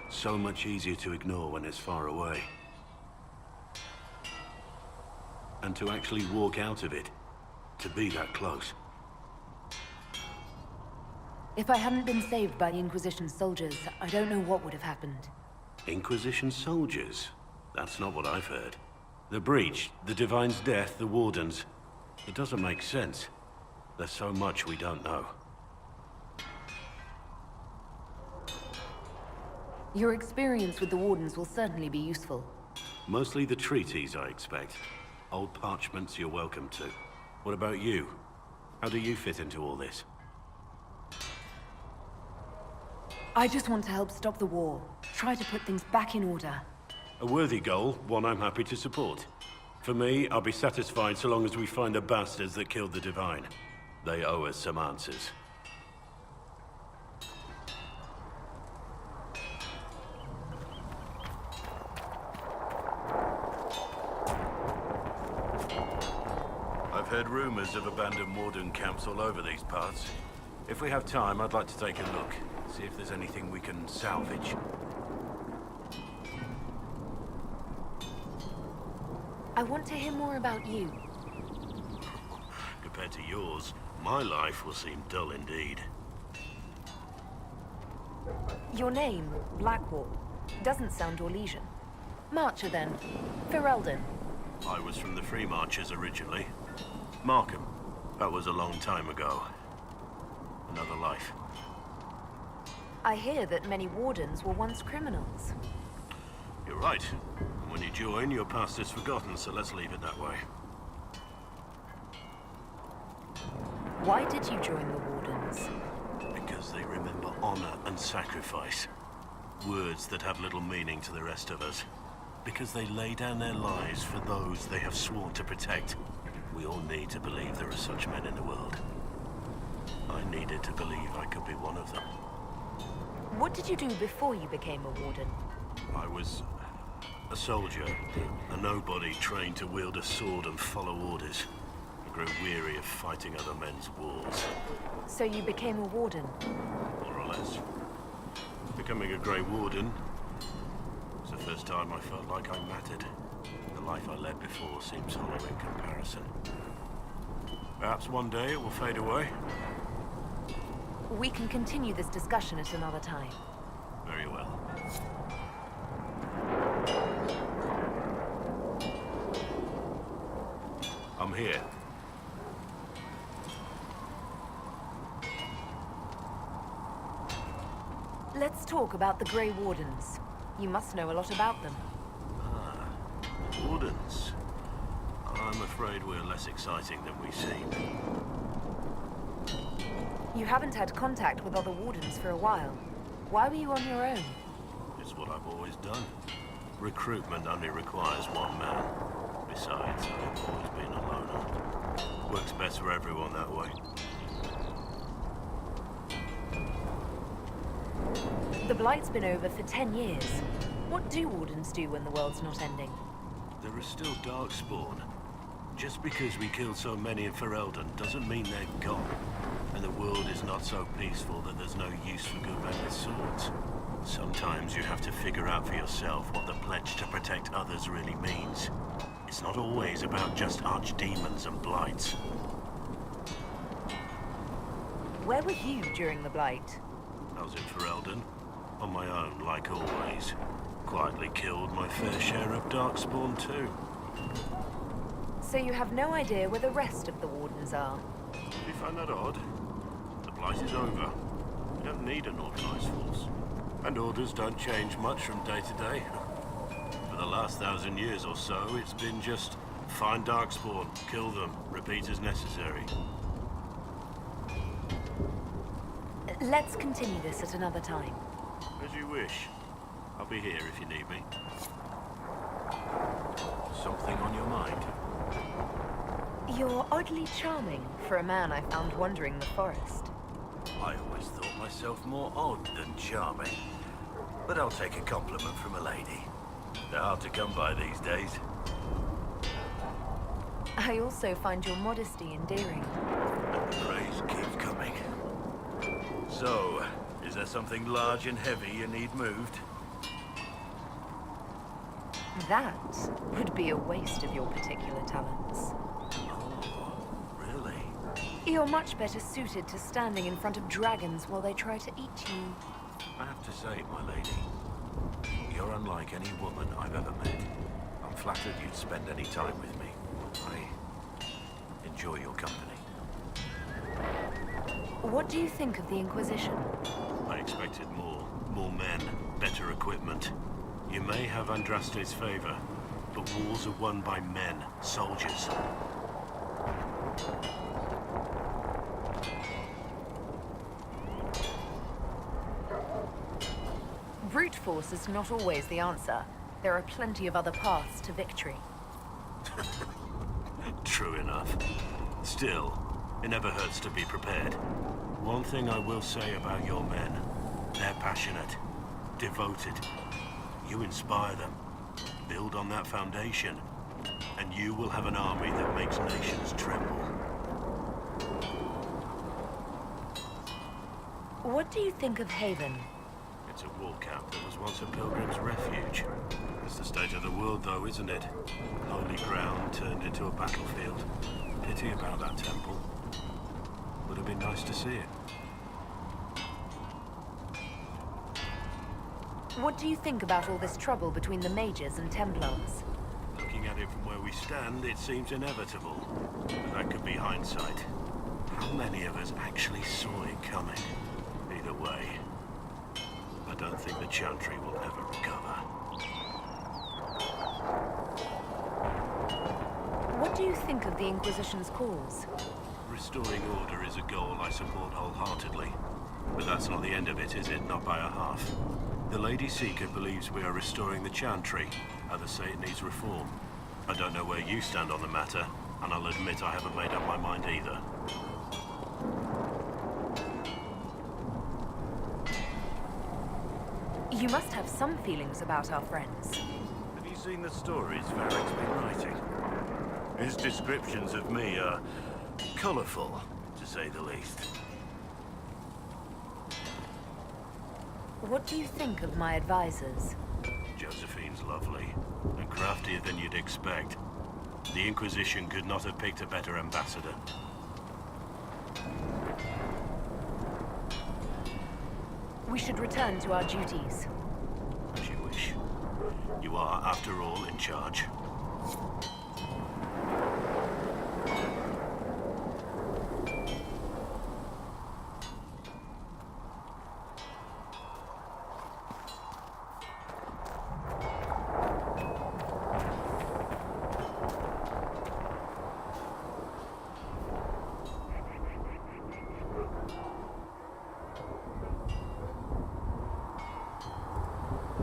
So much easier to ignore when it's far away. And to actually walk out of it, to be that close. If I hadn't been saved by the Inquisition soldiers, I don't know what would have happened. Inquisition soldiers? That's not what I've heard. The Breach, the Divine's death, the Wardens. It doesn't make sense. There's so much we don't know. Your experience with the Wardens will certainly be useful. Mostly the treaties, I expect. Old parchments you're welcome to. What about you? How do you fit into all this? I just want to help stop the war. Try to put things back in order. A worthy goal, one I'm happy to support. For me, I'll be satisfied so long as we find the bastards that killed the Divine. They owe us some answers. I've heard rumors of abandoned Warden camps all over these parts. If we have time, I'd like to take a look. See if there's anything we can salvage. I want to hear more about you. Compared to yours, my life will seem dull indeed. Your name, Blackwall, doesn't sound Orlesian. Marcher then. Ferelden. I was from the Free Marchers originally. Markham. That was a long time ago. Another life. I hear that many Wardens were once criminals. You're right. When you join, your past is forgotten, so let's leave it that way. Why did you join the Wardens? Because they remember honor and sacrifice. Words that have little meaning to the rest of us. Because they lay down their lives for those they have sworn to protect. We all need to believe there are such men in the world. I needed to believe I could be one of them. What did you do before you became a Warden? I was a soldier, a nobody trained to wield a sword and follow orders. I grew weary of fighting other men's wars. So you became a Warden? More or less. Becoming a Grey Warden was the first time I felt like I mattered. The life I led before seems hollow in comparison. Perhaps one day it will fade away. We can continue this discussion at another time. Very well. I'm here. Let's talk about the Grey Wardens. You must know a lot about them. Ah, Wardens. I'm afraid we're less exciting than we seem. You haven't had contact with other Wardens for a while. Why were you on your own? It's what I've always done. Recruitment only requires one man. Besides, I've always been a loner. Works best for everyone that way. The Blight's been over for 10 years. What do Wardens do when the world's not ending? There is still Darkspawn. Just because we killed so many in Ferelden doesn't mean they're gone. And the world is not so peaceful that there's no use for good men with swords. Sometimes you have to figure out for yourself what the pledge to protect others really means. It's not always about just archdemons and blights. Where were you during the Blight? I was in Ferelden, on my own, like always. Quietly killed my fair share of Darkspawn too. So you have no idea where the rest of the Wardens are? You find that odd? The Blight is over. We don't need an organized force. And orders don't change much from day to day. For the last 1,000 years or so, it's been just find Darkspawn, kill them, repeat as necessary. Let's continue this at another time. As you wish. I'll be here if you need me. Something on your mind? You're oddly charming for a man I found wandering the forest. I always thought myself more odd than charming. But I'll take a compliment from a lady. They're hard to come by these days. I also find your modesty endearing. And the praise keeps coming. So, is there something large and heavy you need moved? That would be a waste of your particular talents. Oh, really? You're much better suited to standing in front of dragons while they try to eat you. I have to say, my lady, you're unlike any woman I've ever met. I'm flattered you'd spend any time with me. I enjoy your company. What do you think of the Inquisition? I expected more. More men, better equipment. You may have Andraste's favor, but wars are won by men, soldiers. Brute force is not always the answer. There are plenty of other paths to victory. True enough. Still, it never hurts to be prepared. One thing I will say about your men, they're passionate, devoted. You inspire them. Build on that foundation, and you will have an army that makes nations tremble. What do you think of Haven? It's a war camp that was once a pilgrim's refuge. It's the state of the world, though, isn't it? Holy ground turned into a battlefield. Pity about that temple. Would have been nice to see it. What do you think about all this trouble between the mages and Templars? Looking at it from where we stand, it seems inevitable. But that could be hindsight. How many of us actually saw it coming? Either way, I don't think the Chantry will ever recover. What do you think of the Inquisition's cause? Restoring order is a goal I support wholeheartedly. But that's not the end of it, is it? Not by a half. The Lady Seeker believes we are restoring the Chantry. Others say it needs reform. I don't know where you stand on the matter, and I'll admit I haven't made up my mind either. You must have some feelings about our friends. Have you seen the stories Varric's been writing? His descriptions of me are colourful, to say the least. What do you think of my advisors? Josephine's lovely, and craftier than you'd expect. The Inquisition could not have picked a better ambassador. We should return to our duties. As you wish. You are, after all, in charge.